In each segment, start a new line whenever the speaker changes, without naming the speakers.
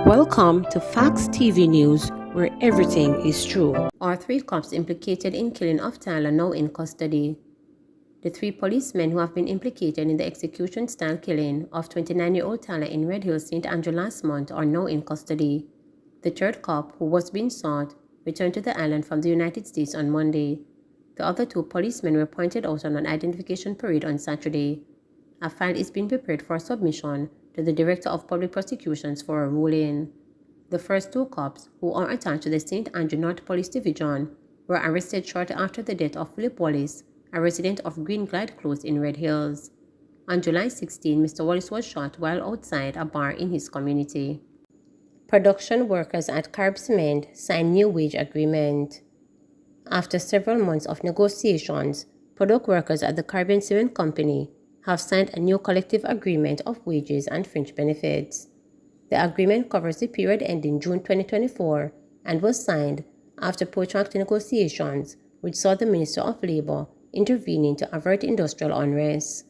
Welcome to Facts TV News, where everything is true. Our three cops implicated in killing of Tyler now in custody. The three policemen who have been implicated in the execution-style killing of 29-year-old Tyler in Red Hill, St. Andrew last month are now in custody. The third cop, who was being sought, returned to the island from the United States on Monday. The other two policemen were pointed out on an identification parade on Saturday. A file is being prepared for submission to the Director of Public Prosecutions for a ruling. The first two cops, who are attached to the St. Andrew North Police Division, were arrested shortly after the death of Philip Wallace, a resident of Green Glide Close in Red Hills. On July 16, Mr. Wallace was shot while outside a bar in his community. Production workers at Carib Cement signed new wage agreement. After several months of negotiations, product workers at the Caribbean Cement Company have signed a new collective agreement of wages and fringe benefits. The agreement covers the period ending June 2024 and was signed after protracted negotiations, which saw the Minister of Labour intervening to avert industrial unrest.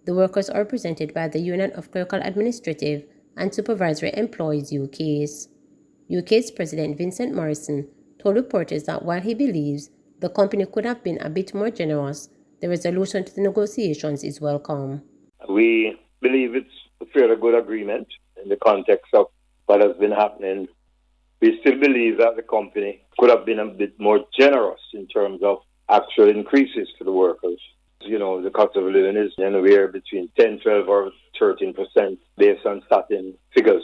The workers are represented by the Union of Clerical Administrative and Supervisory Employees UK's. UK's President Vincent Morrison told reporters that while he believes the company could have been a bit more generous, the resolution to the negotiations is welcome.
We believe it's a fairly good agreement in the context of what has been happening. We still believe that the company could have been a bit more generous in terms of actual increases to the workers. You know, the cost of living is anywhere between 10, 12 or 13% based on certain figures.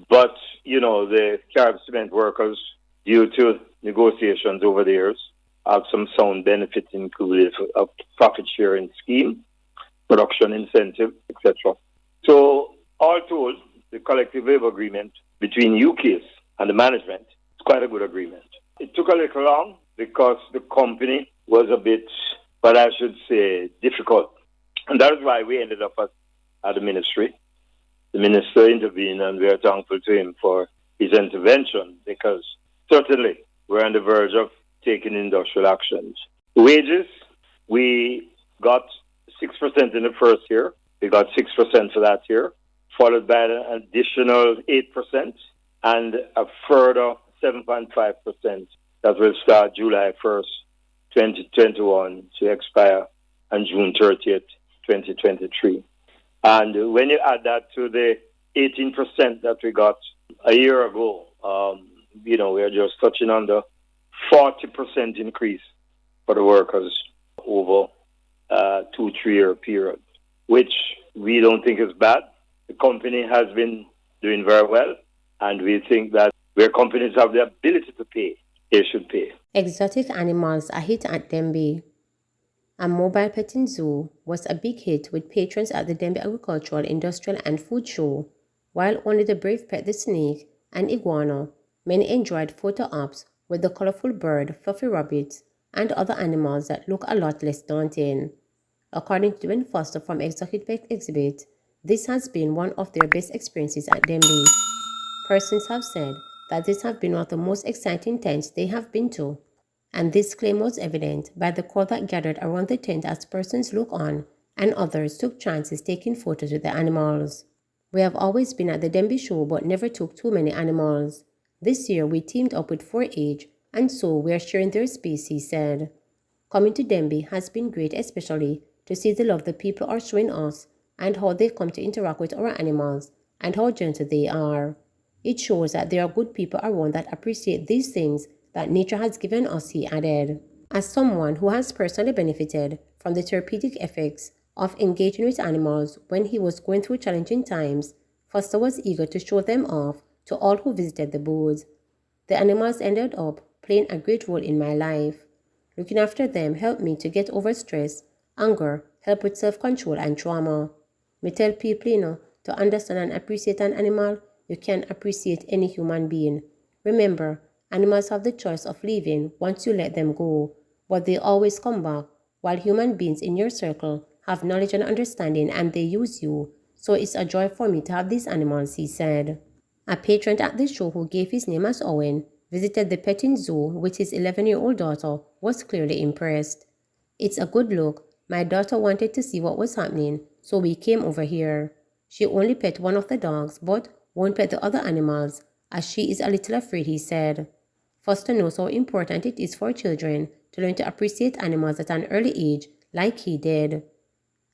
But, you know, the Carib Cement workers, due to negotiations over the years, have some sound benefits included a profit sharing scheme, production incentive, etc. So, all told, the collective labor agreement between UK's and the management is quite a good agreement. It took a little long because the company was a bit, but I should say, difficult. And that is why we ended up at the ministry. The minister intervened, and we are thankful to him for his intervention because certainly we're on the verge of taking industrial actions. Wages, we got 6% in the first year. We got 6% for that year, followed by an additional 8% and a further 7.5% that will start July 1st, 2021 to expire on June 30th, 2023. And when you add that to the 18% that we got a year ago, we are just touching on the 40% increase for the workers over a 2-3 year period, which we don't think is bad. The company has been doing very well, and we think that where companies have the ability to pay, they should pay.
Exotic animals are hit at Dembe. A mobile petting zoo was a big hit with patrons at the Dembe Agricultural, Industrial and Food Show. While only the brave pet the snake and iguana, many enjoyed photo ops with the colorful bird, fluffy rabbits, and other animals that look a lot less daunting. According to Dwayne Foster from Exotic Pet Exhibit, this has been one of their best experiences at Dembe. Persons have said that this has been one of the most exciting tents they have been to, and this claim was evident by the crowd that gathered around the tent as persons looked on and others took chances taking photos with the animals. We have always been at the Dembe show but never took too many animals. This year we teamed up with 4-H and so we are sharing their space, he said. Coming to Dembe has been great, especially to see the love the people are showing us and how they come to interact with our animals and how gentle they are. It shows that there are good people around that appreciate these things that nature has given us, he added. As someone who has personally benefited from the therapeutic effects of engaging with animals when he was going through challenging times, Foster was eager to show them off to all who visited the booths. The animals ended up playing a great role in my life. Looking after them helped me to get over stress, anger, help with self-control and trauma. Me tell people, to understand and appreciate an animal, you can appreciate any human being. Remember, animals have the choice of leaving once you let them go, but they always come back, while human beings in your circle have knowledge and understanding and they use you. So it's a joy for me to have these animals, he said. A patron at the show who gave his name as Owen visited the petting zoo with his 11-year-old daughter was clearly impressed. It's a good look. My daughter wanted to see what was happening, so we came over here. She only pet one of the dogs, but won't pet the other animals, as she is a little afraid, he said. Foster knows how important it is for children to learn to appreciate animals at an early age, like he did.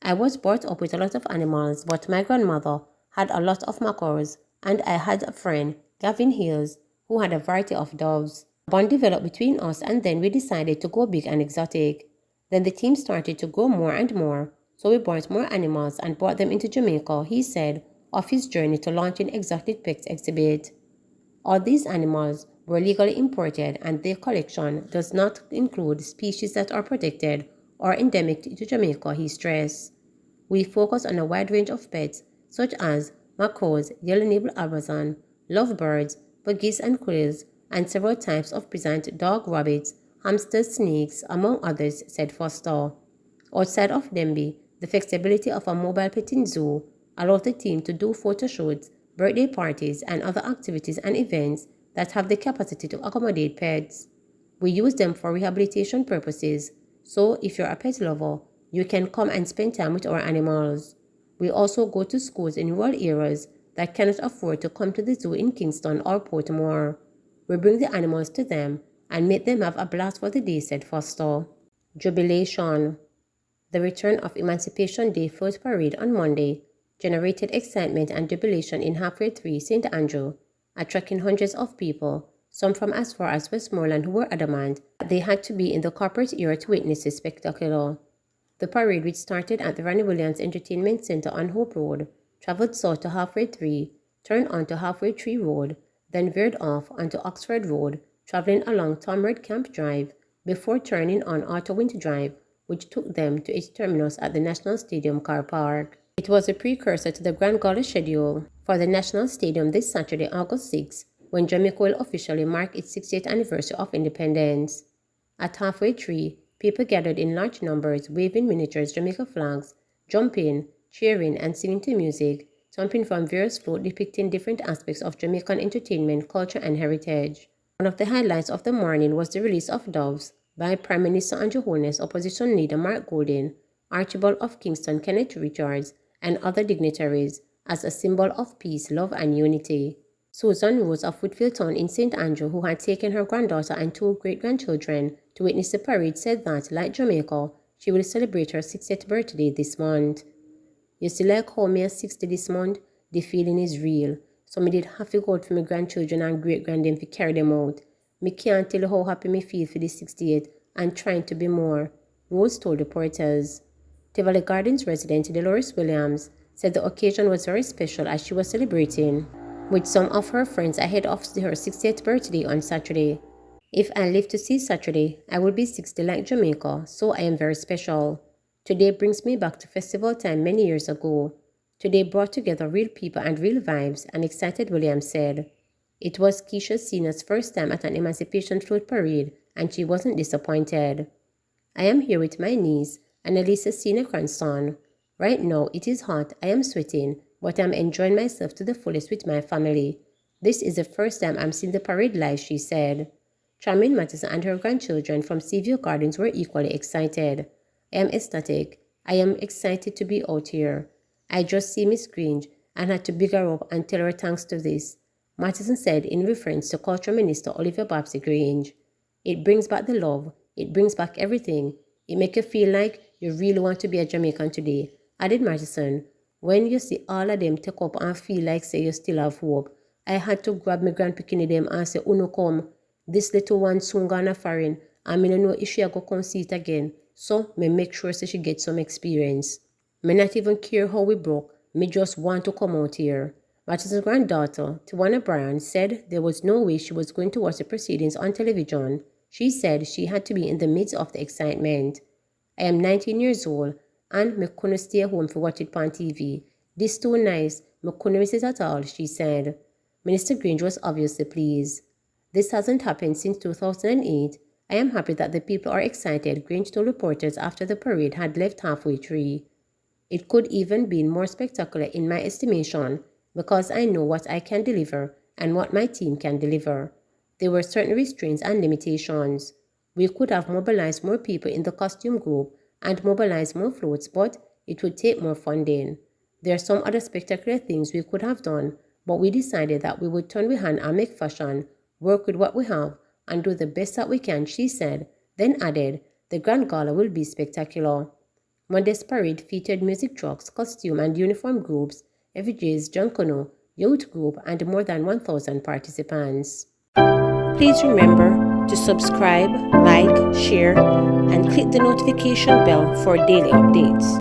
I was brought up with a lot of animals, but my grandmother had a lot of macaws, and I had a friend, Gavin Hills, who had a variety of doves. A bond developed between us, and then we decided to go big and exotic. Then the team started to grow more and more, so we bought more animals and brought them into Jamaica, he said, of his journey to launching Exotic Pets exhibit. All these animals were legally imported, and their collection does not include species that are protected or endemic to Jamaica, he stressed. We focus on a wide range of pets such as macaws, yellow-naveled Amazon, lovebirds, buggies and quails, and several types of present dog, rabbits, hamsters, snakes, among others, said Foster. Outside of Denby, the flexibility of a mobile petting zoo allowed the team to do photo shoots, birthday parties, and other activities and events that have the capacity to accommodate pets. We use them for rehabilitation purposes, so if you're a pet lover, you can come and spend time with our animals. We also go to schools in rural areas that cannot afford to come to the zoo in Kingston or Portmore. We bring the animals to them and make them have a blast for the day, said Foster. Jubilation. The return of Emancipation Day Float Parade on Monday generated excitement and jubilation in Halfway Tree, St. Andrew, attracting hundreds of people, some from as far as Westmoreland, who were adamant that they had to be in the corporate era to witness the spectacular. The parade, which started at the Ronnie Williams Entertainment Center on Hope Road, traveled south to Halfway Tree, turned onto Halfway Tree Road, then veered off onto Oxford Road, traveling along Tom Red Camp Drive, before turning on Arthur Winter Drive, which took them to its terminus at the National Stadium car park. It was a precursor to the Grand Gala schedule for the National Stadium this Saturday, August 6, when Jamaica will officially mark its 60th anniversary of independence. At Halfway Tree, people gathered in large numbers, waving miniatures Jamaica flags, jumping, cheering, and singing to music, jumping from various floats depicting different aspects of Jamaican entertainment, culture, and heritage. One of the highlights of the morning was the release of doves by Prime Minister Andrew Holness, Opposition Leader Mark Golding, Archibald of Kingston Kenneth Richards, and other dignitaries as a symbol of peace, love, and unity. Susan Rose of Whitfield Town in St. Andrew, who had taken her granddaughter and two great-grandchildren to witness the parade, said that, like Jamaica, she will celebrate her 60th birthday this month. You see, like how me is 60 this month, the feeling is real. So me did have to go out for my grandchildren and great-grandchildren to carry them out. Me can't tell you how happy me feel for the 68 and trying to be more, Rose told reporters. Tivoli Gardens resident Dolores Williams said the occasion was very special as she was celebrating with some of her friends ahead of her 60th birthday on Saturday. If I live to see Saturday, I will be 60 like Jamaica, so I am very special. Today brings me back to festival time many years ago. Today brought together real people and real vibes, an excited Williams said. It was Keisha Senior's first time at an Emancipation Float Parade, and she wasn't disappointed. I am here with my niece, Annalisa Senior grandson. Right now it is hot, I am sweating, but I'm enjoying myself to the fullest with my family. This is the first time I'm seeing the parade live, she said. Charmaine Mattison and her grandchildren from Seaview Gardens were equally excited. I am ecstatic. I am excited to be out here. I just see Miss Grange and had to big her up and tell her thanks to this, Mattison said in reference to Culture Minister Olivia Babsy Grange. It brings back the love. It brings back everything. It makes you feel like you really want to be a Jamaican today, added Mattison. When you see all of them take up and feel like say you still have hope, I had to grab my grandpicking them and say, Uno come. This little one soon gonna foreign, and me no know if she go come see it again. So me make sure so she get some experience. Me not even care how we broke. Me just want to come out here. Mattison's granddaughter, Tawana Bryan, said there was no way she was going to watch the proceedings on television. She said she had to be in the midst of the excitement. I am 19 years old, and me couldn't stay home for watch it on TV. This too nice, me couldn't miss it at all, she said. Minister Grange was obviously pleased. This hasn't happened since 2008. I am happy that the people are excited, Grange told reporters after the parade had left Halfway Tree. It could even be more spectacular in my estimation, because I know what I can deliver and what my team can deliver. There were certain restraints and limitations. We could have mobilized more people in the costume group and mobilized more floats, but it would take more funding. There are some other spectacular things we could have done, but we decided that we would turn behind our make fashion, work with what we have, and do the best that we can, she said, then added, the Grand Gala will be spectacular. Monday's parade featured music trucks, costume and uniform groups, effigies, Junkono, youth group, and more than 1,000 participants. Please remember to subscribe, like, share, and click the notification bell for daily updates.